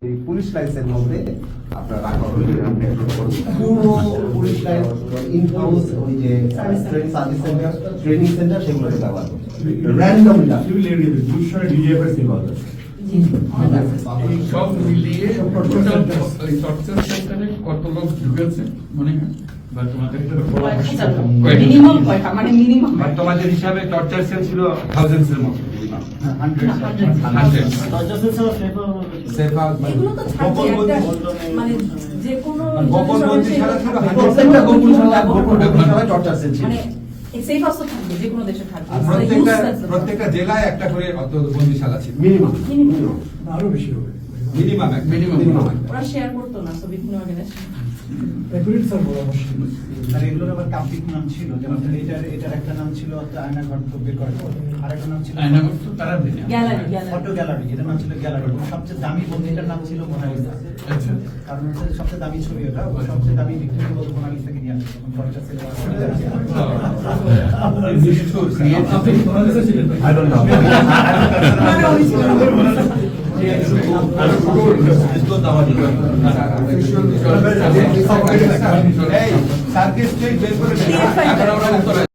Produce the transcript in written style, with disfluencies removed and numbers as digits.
এই পুলিশ লাইসেন্সের মধ্যে আপনার রাখা হবে পুরো পুলিশ লাইন ইনক্লুজ ওই যে সার্ভিস সেন্টার ট্রেনিং সেন্টার সেগুলোতে ব্যবহার করছে র্যান্ডমলি সিভিল এরিয়া দুশো ডিজিএফএস সেবা এই সব মিলিয়ে টোটাল এই টর্চার সেন্টারে কত লোক ঢুকেছে মনে হয় বা তোমাদের মিনিমাম কয়টা মানে মিনিমাম আর তোমাদের হিসাবে টর্চার সেল ছিল থাউজেন্ডস এর মতো এগুলো তো থাকবে একটা মানে যে কোনো গোপনবন্দি ছাড়া ছিল প্রত্যেকটা গোপনশালা টর্চার সেল ছিল মানে সেফ হাউস তো থাকবে যে কোনো দেশে থাকবে আর প্রত্যেকটা জেলায় একটা করে বন্দিশালা ছিল মিনিমাম আরো বেশি হবে মিনিমাম মিনিমাম ওরা শেয়ার করতো না সো বিভিন্ন অর্গানাইজেশন একুরেট স্যার বলা মুশকিল আর এগুলোর আবার কাম্পিক নাম ছিল, যেমন এটার একটা নাম ছিল আয়না ঘর বের করা, আর একটা নাম ছিল আয়নাঘর তো তারা দিনে গ্যালারি ফটো গ্যালারি, এটার নাম ছিল গ্যালারি। সবচেয়ে দামি বন্ধুটার নাম ছিল মোনালিসা। আচ্ছা কারণ হচ্ছে সবচেয়ে দামি ছবি ওটা, সবচেয়ে দামি ভিক্টোরিয়া বলতে মোনালিসাকে নিয়ে আসছে তখন ফটোটা ছিল। আপনি মোনালিসা ছিলেন আই ডোন্ট নো এই সার্কিট বের করে